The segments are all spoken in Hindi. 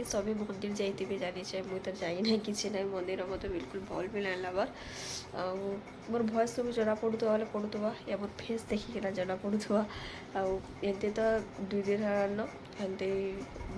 कि सभी मंदिर जाइए जानी मुई तो जाई ना कि ना मंदिर मत बिल्कुल भल भी नहीं लगे मोर भयस सब जना पड़ुवा पड़ुवा या मोर फेस देखिकिना जना पड़ुवा आमती तो 2 दिन हेन एमती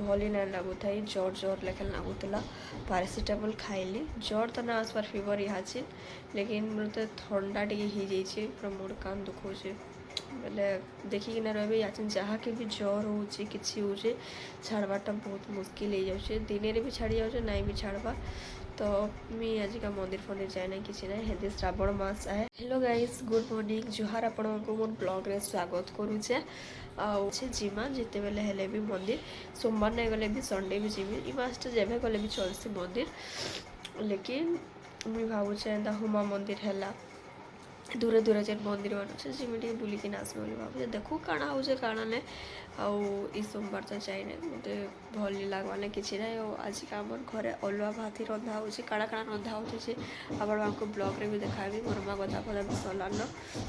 भल ही नहीं लगू था जर जर लेखा लगुला पारासीटामोल खाइली जर तो ना आसबार फीवर यहाँ लेकिन मतलब थंडा टे हो जाइए पूरा मोर कान दुखोचे बोले देखिकिना रही याचिन जहाँ के भी जर हो कि हो छाड़बाटा बहुत मुस्किल हो जाए दिन भी छाड़ी जाऊे ना भी छाड़बा तो मुझे आज का मंदिर फंदिर जाए ना कि ना हेल्दी श्रावण मास आए। हेलो गाइस गुड मॉर्निंग जुहार आपण मोर ब्लॉग रे स्वागत करुचे आछे जिमा जिते बेले हेले भी मंदिर सोमवार नहीं गले भी संडे भी जीवी ई मासटा जेबे गले भी चलसी मंदिर लेकिन मुझे भावुचे एंता हुमा मंदिर है दूरे दूरे जेन मंदिर मान अच्छे जिमी बुलिकिन आसबे बोली भावुचे देखू काଣା हो काଣା ने आउ सोमवार तो जाइना मत भल नहीं लगवा ना कि ना आज का आम घरे अलुआ भात ही रंधा हो काଣା काଣା रंधा हो आपको ब्लॉग रे भी देखाबी मोरमा गधा फधा भी सरलान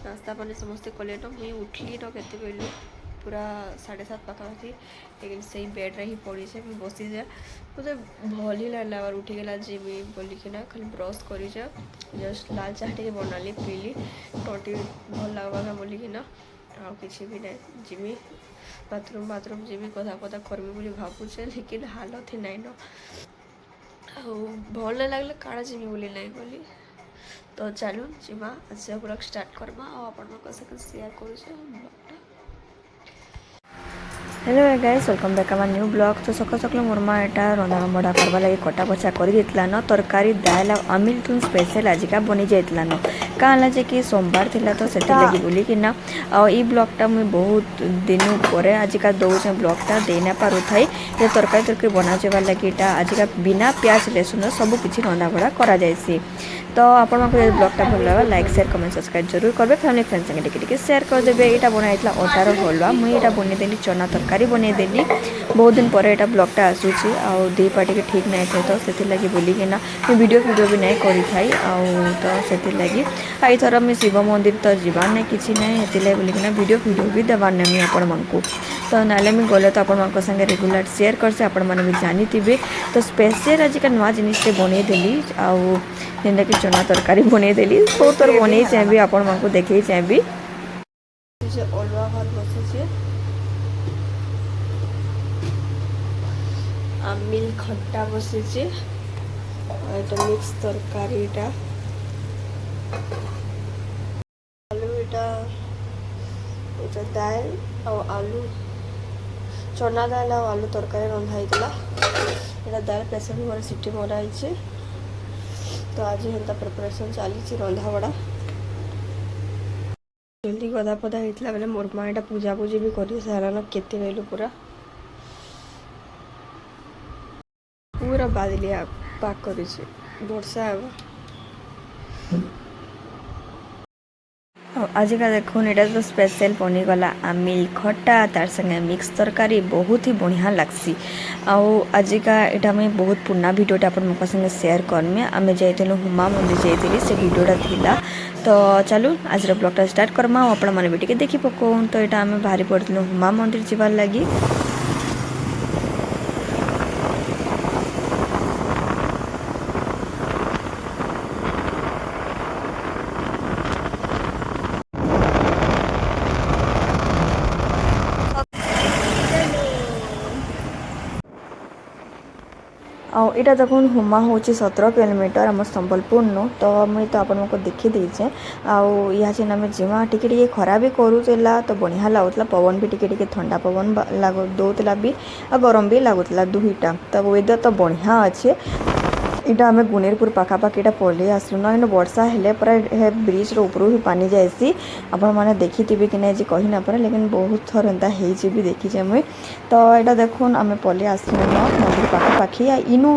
नास्ता पानी समस्ते कले न मुई उठली न केते कहलु पूरा 7:30 पाखापाखि लेकिन से बेड्रे ही पड़ी से मुझे बसी जाए मुझे भल ही लगे आर उठीगला जिमी बोलिकिना खाली ब्रश कर जस्ट लाल चाह टे बनाली पीली टटी भल लगवा बोलिकिना आउ कि भी ना जिमी बाथरूम बाथरूम जिमी कथा कथा करमी बोली भावुचे लेकिन हालत ही नाइन भल नहीं लगले काड़ा जिमी बोली नहीं बोली तो चलू जिमा आज ब्लॉग स्टार्ट करमा आपण शेयर करुचे ब्लॉगटा। Hello guys welcome back our new blog तो सका सकाल मोरमा एटा रंधा बड़ा करवा लगे कटा बचा कर न तरकारी दाल अमिल तुम स्पेशल आजिका बनी जाइला न कहाँ जे कि सोमवार थिला तो से लगी बोली कि ना आई ब्लॉगटा मुझे बहुत दिन पर आजिका दौचे ब्लॉगटा दे ना पारू थाई जे तरकारी तरकारी बना जाबार लगे आजिका बिना प्याज लहसुन सब किसी रंधा बड़ा करा जायसी तो आपको ब्लॉगटा भल लगा लाइक शेयर कमेंट सब्सक्राइब जरूर करेंगे फैमिली फ्रेंड्स संगे टिके शेयर करदे। यहाँ बनाई अटार हलवा मुझे बनईदेली चना तरकारी बनईदेली बहुत दिन पर यहाँ ब्लॉगटा आसूसी आउ दी पार्टी ठीक नहीं थे तो से लगी बोलिकिना वीडियो भी नहीं करी तो से लगी आई थर मुझे शिव मंदिर तो जीवार नहीं कि ना बोलिकिना वीडियो भी देवार नहीं आपण मानू तो ना मुझे गले तो आपण संगे रेगुलर शेयर करसे आपण मैंने भी जानी थे तो स्पेशल आज का नुआ जिनटे बनईदेली आउ जेनटा कि चना तरकारी बनईदेली तो तोर बनई चाहिए आपण मानू देखे चाहिए अलुआ भात बसुचे आमिल खट्टा बसुचे एटा मिक्स तरकारी आलू एटा दाल और आलू चना दाल और आलू तरकारी रंधाई एटा दाल प्रेसर कुकर सीटी मराई तो आज हेन्ता प्रिपरेशन चली रंधा बड़ा जल्दी गधा पधा होता बेले मोर माँ यहाँ पूजा पूजी भी कर सारान केते कहलु पूरा पूरा बादलिया पाक कर वर्षा आज का देखुन यहाँ तो स्पेशल बनीगला आमिल खट्टा तार संगे मिक्स तरकारी बहुत ही बढ़िया लगसी आज का यहाँ मुझे बहुत पुराना भिडियोटा आप संगे शेयर करमी आम जाइलु हुमा मंदिर जाइली से भिडियोटा थिला तो चलू आज ब्लॉगटा स्टार्ट करमा आपण मैंने भी टे देखी पकाऊँ तो यहाँ आम बाहरी पड़ू हुमा मंदिर जीवार लगी आईटा देखुन हुमा हूँ 17 किलोमीटर आम संबलपुर नु तो मुझे तो आपको देखी देचे यहाँ आम जिमा टिके खरा भी करूला तो बढ़िया लगुला पवन भी टिके ठंडा पवन दौला भी आ गरम भी लगुला दुईटा तो वेदर तो बढ़िया अच्छे इटा आम गुनेरपुर पाखापाखि पलि आसलु न इन वर्षा हेले पूरा ब्रिज ऊपर ही पानी जाएसी आपण मैंने देखी थे कि नहीं कही ना पारे लेकिन बहुत थर एंता भी देखीचे मुई तो यहाँ देखुन आम पलि आसलु न मंदिर पाखापाखि इनु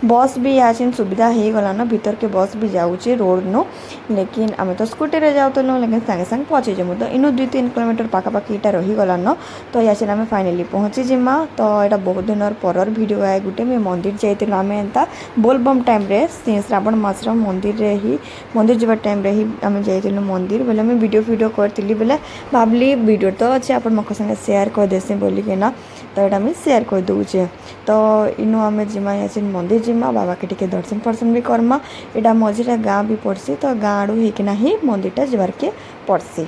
बस भी यहाँ सुविधा हो गला न भीतर के बस भी जाऊँचे रोड नु लेकिन आम तो स्कूटी रे जाऊँ लेकिन सागे सागे पहुँची जमु तो इनु 2-3 किलोमीटर पाखापाखि यहाँ रहीगला न तो यहाँ आम फाइनाली पहुँची जिमा तो यहाँ बहुत दिन पर भिडियो आए गुटे मुझे मंदिर जाइलु आम एंता बोलबम टाइम रे श्रावण मास मंदिर जावा टाइम रे ही आम जाइलु मंदिर बोले मुझे वीडियो करी बेले भावली वीडियो तो अच्छे आप संगे शेयर कर देसी बोलिकिना तो यहाँ मुझे सेयार कर दूचे। तो इनु आम जिमा या मंदिर जिमा बाबा के टिके दर्शन फर्शन भी करमा। यहाँ मझे गाँ भी पड़सी तो गाँ आड़ू होना ही मंदिरटा जबार के पड़सी।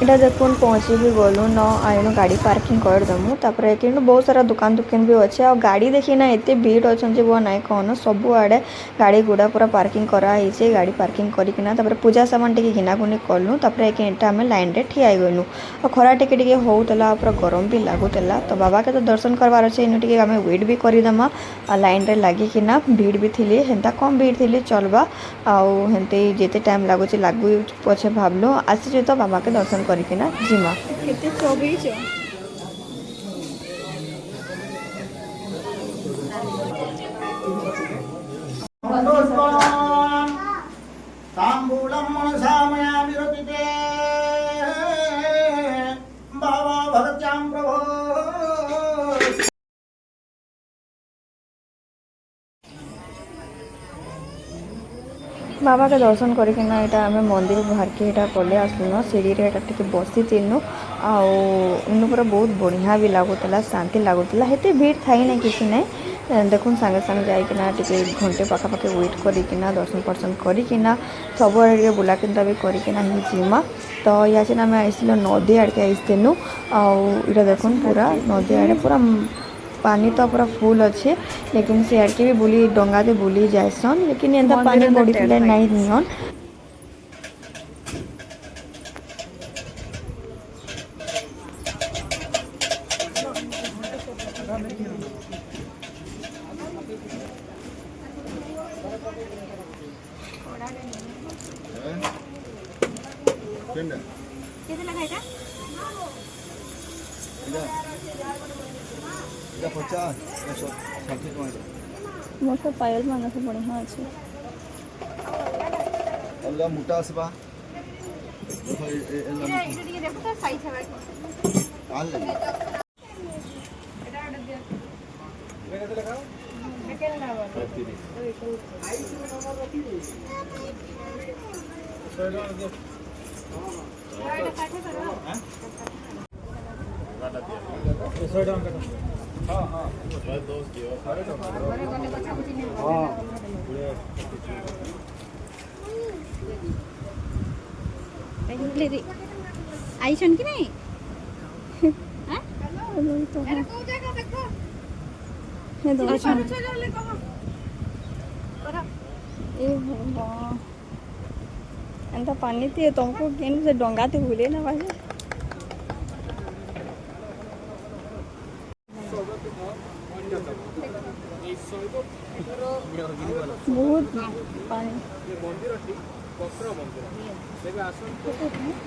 इटा देखुन पहुँची भी गलु न आइनु गाड़ी पार्किंग करदमु। तापर कि बहुत सारा दुकान दुकान भी अच्छे आ गाड़ी देखी ना एत भीड़ अच्छा वो ना कौन सब आड़े गाड़ी गुड़ा पूरा पार्किंग कराई गाड़ी पार्किंग करना पूजा सामान टे घिनाघुनी कलु। एटा आम लाइन रे ठिया गलु और खरा टिके होता पूरा गरम भी लगुला। तो बाबा के तो दर्शन करवार अच्छे इन टे आम वेट भी करदेमा लाइन रे लगिकिना भीड़ भी थी हेन्ता कम भीड़ थी चलवा आउ हेन्ते जिते टाइम लगुच लगु पछे भावलु आसी तो बाबा के दर्शन करकिना जिमा। बाबा के दर्शन करकिना यहाँ आम मंदिर बाहर के यहाँ पलि आसलुन सीढ़ी रे टे बसी तीनु आनु पूरा बहुत बढ़िया भी लगुला शांति लगुला हेते भीड़ थी ना किसी ना देखुन सागे सागे जाइकिना टिके घंटे पाखापाखि वेट करकिना दर्शन पर्सन करकिना सब आड़े बुला केन्ता भी करकिना ही जिमा। तो या आम आइलु नदी आड़के आइलु आटा देखुन पूरा नदी आड़े पूरा पानी तो पूरा फुल अच्छे लेकिन से आड़के भी बुली डंगा दे बुली जाएसन लेकिन एंता पानी बड़ी पिले नहीं नियन। मोटा पायल मान से बढ़िया अच्छे अलग मोटा आसबा देखो ए देखो तो साइज है काल लगे मेरे को लगाओ केन लावा आई से नंबर रखी दे 100 दे हां एटा 60 करो हां 100 डाउन करो हां हां बस दोस्त दियो अरे तो बड़े बड़े बच्चा बुझी नहीं हां ले रे आइसन कि नहीं हां तो अरे को जगह देखो हे दो चलो ले कहो करा ए भगवान एंता पानी ते तुमको केन से डंगा ते भूले ना भाई बहुत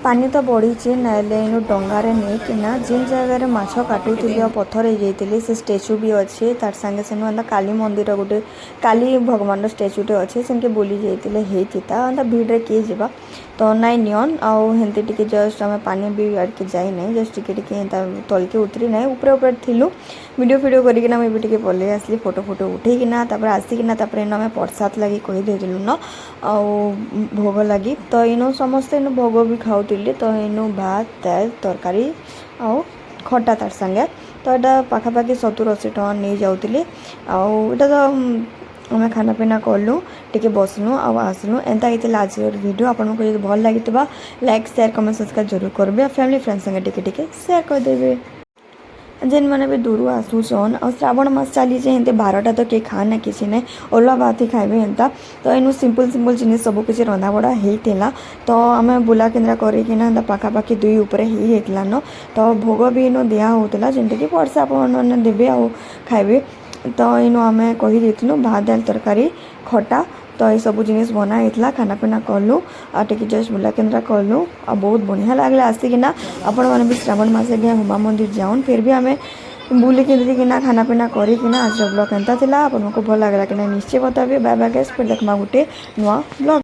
पानी तो बढ़ी नाइले इन डंगारे नहीं किना जिन जगह माछ काटुली और पत्थर हो जाते से स्टेचू भी अच्छे तार संगे से काली मंदिर गोटे काली भगवान स्टेचूटे अच्छे से बुली जाते होता भिड़े किए जावा तो नाई नियन आमती टे जस्ट आम पानी भी आड़के जाई ना जस्ट टे तल के उतरी ना ऊपर ऊपर थिलु वीडियो फिडियो करना मुझे टे पलि आसली फोटो फोटो उठेकिना आसिकिना आम प्रसाद लगी कहीदेलु न आ भोग लगी तो इनु समस्ते इनु भोग भी खाऊली तो इनु भात दाल तरकारी आ खटा तार संगे तो यहाँ पाखापाखि 70-80 टका नहीं जाऊली आटा तो आम खाना पीना कलु टे बसलु आसलु एंता ही आज वीडियो आपको जो भल लगी लाइक शेयर कमेंट सब्सक्राइब जरूर करेंगे फैमिली फ्रेंड्स संगे टे शेयर करदेवे जेन मैंने भी दूर आसून और श्रावण मास चली जाए 12टा तो किए खाना किसी ना ओला भात ही खाइबे एंता तो इन सिंपल सिंपल जिन सब किसी रंधा बड़ा होता तो आम बुला केन्द्रा करना पाखापाखि 2 उपर होता न तो भोग भी इन दिया होता जेनटा कि पर्सा आपने देवे आ खाइबे तो इन आम कहीदेलु भात दाल तरकारी खटा तो ये सब जिन बनाई खाना पीना कलु टे जस्ट बुला केन्द्रा कलु बहुत बढ़िया लगला आसिकिना आपण मैंने भी श्रावण मास गए हुमा मंदिर जाऊन फिर भी आम बुलिकी किना खाना पीना करिकिना आज ब्लॉग एंता थिला आपनको भल लागला कि निश्चय बताबे बाय बाय गाइस फिर देखमा गुटे नुआ ब्लॉग।